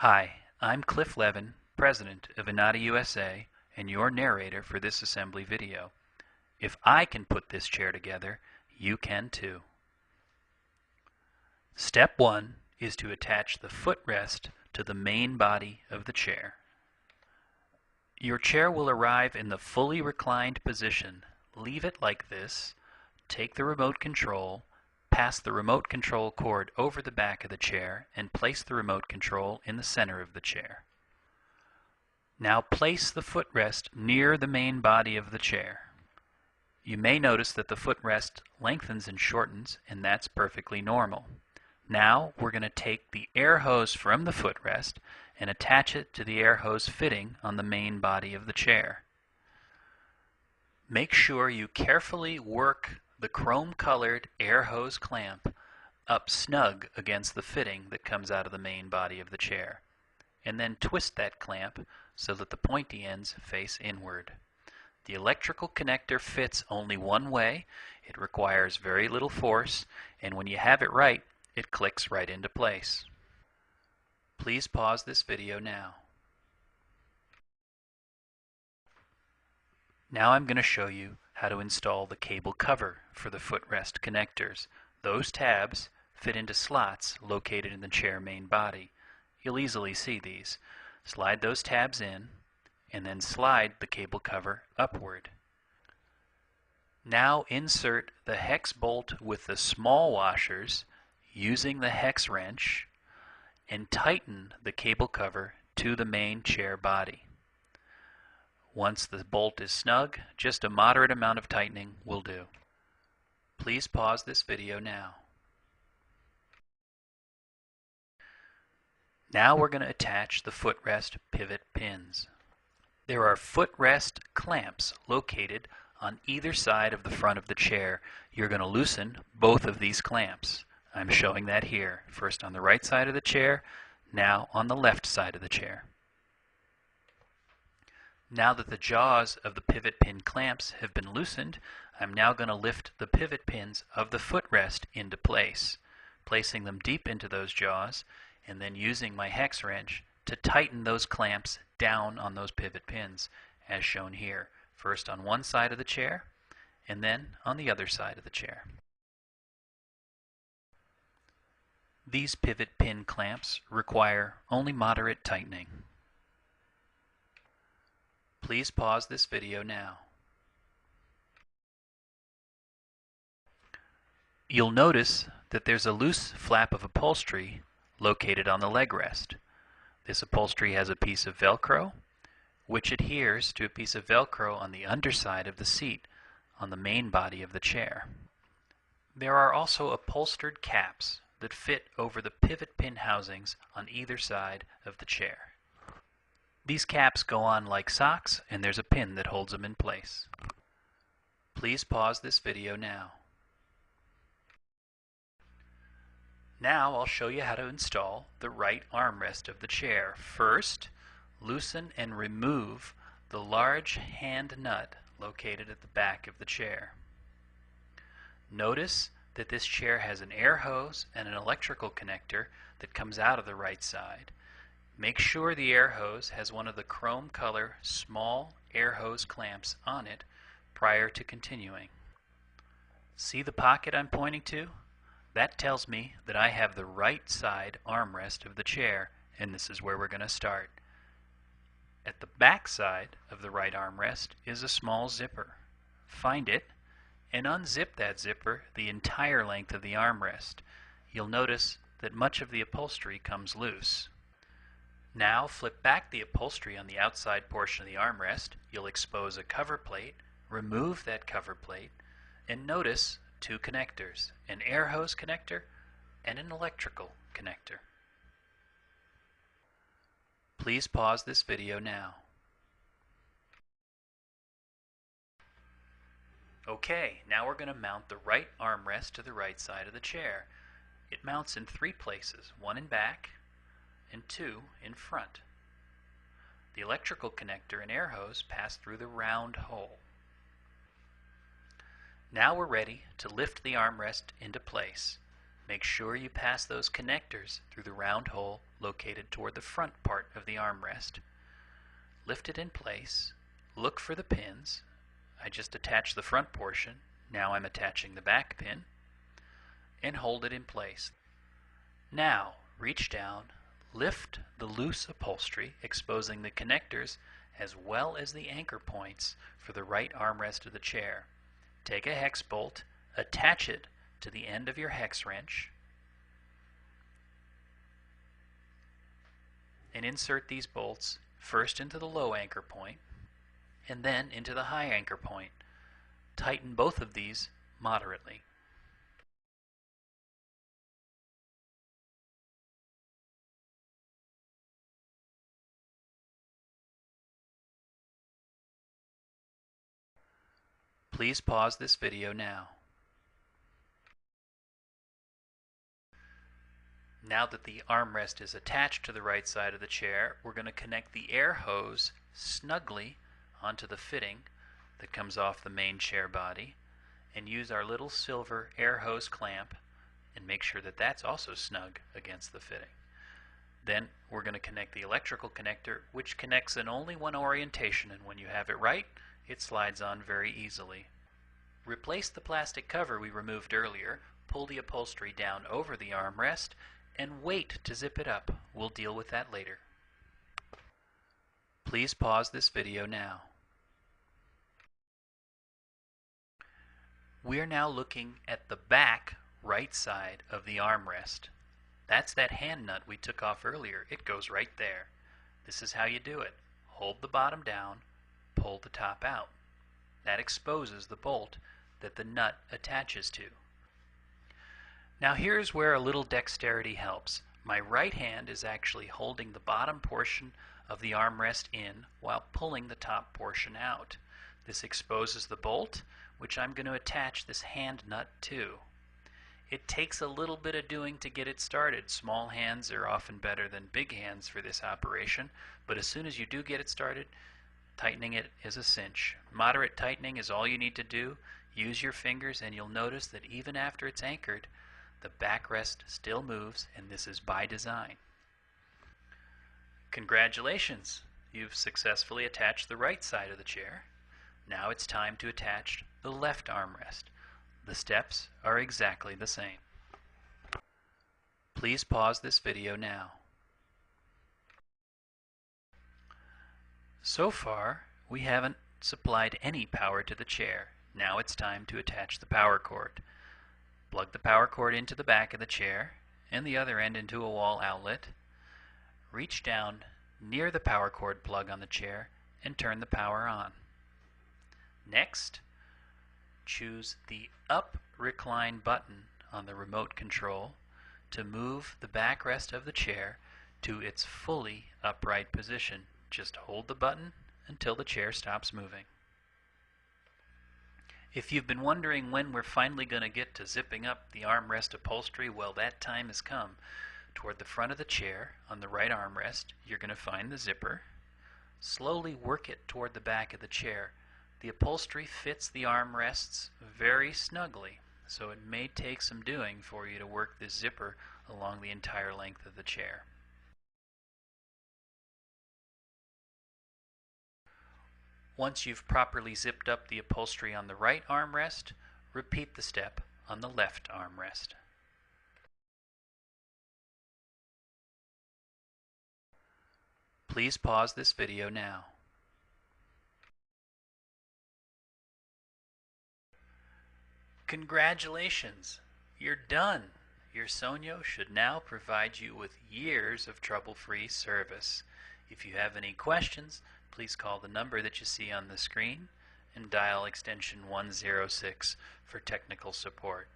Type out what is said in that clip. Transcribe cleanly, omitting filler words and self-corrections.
Hi, I'm Cliff Levin, President of Inada USA, and your narrator for this assembly video. If I can put this chair together, you can too. Step 1 is to attach the footrest to the main body of the chair. Your chair will arrive in the fully reclined position. Leave it like this, take the remote control, pass the remote control cord over the back of the chair, and place the remote control in the center of the chair. Now place the footrest near the main body of the chair. You may notice that the footrest lengthens and shortens, and that's perfectly normal. Now we're going to take the air hose from the footrest and attach it to the air hose fitting on the main body of the chair. Make sure you carefully work the chrome-colored air hose clamp up snug against the fitting that comes out of the main body of the chair, and then twist that clamp so that the pointy ends face inward. The electrical connector fits only one way. It requires very little force, and when you have it right, it clicks right into place. Please pause this video now. Now I'm going to show you how to install the cable cover for the footrest connectors. Those tabs fit into slots located in the chair main body. You'll easily see these. Slide those tabs in and then slide the cable cover upward. Now insert the hex bolt with the small washers using the hex wrench and tighten the cable cover to the main chair body. Once the bolt is snug, just a moderate amount of tightening will do. Please pause this video now. Now we're going to attach the footrest pivot pins. There are footrest clamps located on either side of the front of the chair. You're going to loosen both of these clamps. I'm showing that here, first on the right side of the chair, now on the left side of the chair. Now that the jaws of the pivot pin clamps have been loosened, I'm now going to lift the pivot pins of the footrest into place, placing them deep into those jaws, and then using my hex wrench to tighten those clamps down on those pivot pins, as shown here, first on one side of the chair, and then on the other side of the chair. These pivot pin clamps require only moderate tightening. Please pause this video now. You'll notice that there's a loose flap of upholstery located on the leg rest. This upholstery has a piece of Velcro, which adheres to a piece of Velcro on the underside of the seat on the main body of the chair. There are also upholstered caps that fit over the pivot pin housings on either side of the chair. These caps go on like socks, and there's a pin that holds them in place. Please pause this video now. Now I'll show you how to install the right armrest of the chair. First, loosen and remove the large hand nut located at the back of the chair. Notice that this chair has an air hose and an electrical connector that comes out of the right side. Make sure the air hose has one of the chrome color small air hose clamps on it prior to continuing. See the pocket I'm pointing to? That tells me that I have the right side armrest of the chair, and this is where we're going to start. At the back side of the right armrest is a small zipper. Find it and unzip that zipper the entire length of the armrest. You'll notice that much of the upholstery comes loose. Now flip back the upholstery on the outside portion of the armrest. You'll expose a cover plate, remove that cover plate, and notice two connectors, an air hose connector and an electrical connector. Please pause this video now. Okay, now we're going to mount the right armrest to the right side of the chair. It mounts in 3 places, one in back and 2 in front. The electrical connector and air hose pass through the round hole. Now we're ready to lift the armrest into place. Make sure you pass those connectors through the round hole located toward the front part of the armrest. Lift it in place, look for the pins. I just attached the front portion, now I'm attaching the back pin, and hold it in place. Now, reach down, lift the loose upholstery, exposing the connectors as well as the anchor points for the right armrest of the chair. Take a hex bolt, attach it to the end of your hex wrench, and insert these bolts first into the low anchor point and then into the high anchor point. Tighten both of these moderately. Please pause this video now. Now that the armrest is attached to the right side of the chair, we're going to connect the air hose snugly onto the fitting that comes off the main chair body and use our little silver air hose clamp and make sure that that's also snug against the fitting. Then we're going to connect the electrical connector, which connects in only one orientation, and when you have it right, it slides on very easily. Replace the plastic cover we removed earlier, pull the upholstery down over the armrest, and wait to zip it up. We'll deal with that later. Please pause this video now. We are now looking at the back right side of the armrest. That's that hand nut we took off earlier. It goes right there. This is how you do it. Hold the bottom down, pull the top out. That exposes the bolt that the nut attaches to. Now here's where a little dexterity helps. My right hand is actually holding the bottom portion of the armrest in while pulling the top portion out. This exposes the bolt, which I'm going to attach this hand nut to. It takes a little bit of doing to get it started. Small hands are often better than big hands for this operation, but as soon as you do get it started, tightening it is a cinch. Moderate tightening is all you need to do. Use your fingers and you'll notice that even after it's anchored, the backrest still moves, and this is by design. Congratulations! You've successfully attached the right side of the chair. Now it's time to attach the left armrest. The steps are exactly the same. Please pause this video now. So far, we haven't supplied any power to the chair. Now it's time to attach the power cord. Plug the power cord into the back of the chair and the other end into a wall outlet. Reach down near the power cord plug on the chair and turn the power on. Next, choose the up recline button on the remote control to move the backrest of the chair to its fully upright position. Just hold the button until the chair stops moving. If you've been wondering when we're finally going to get to zipping up the armrest upholstery, well, that time has come. Toward the front of the chair, on the right armrest, you're going to find the zipper. Slowly work it toward the back of the chair. The upholstery fits the armrests very snugly, so it may take some doing for you to work this zipper along the entire length of the chair. Once you've properly zipped up the upholstery on the right armrest, repeat the step on the left armrest. Please pause this video now. Congratulations! You're done! Your Sogno should now provide you with years of trouble-free service. If you have any questions, please call the number that you see on the screen and dial extension 106 for technical support.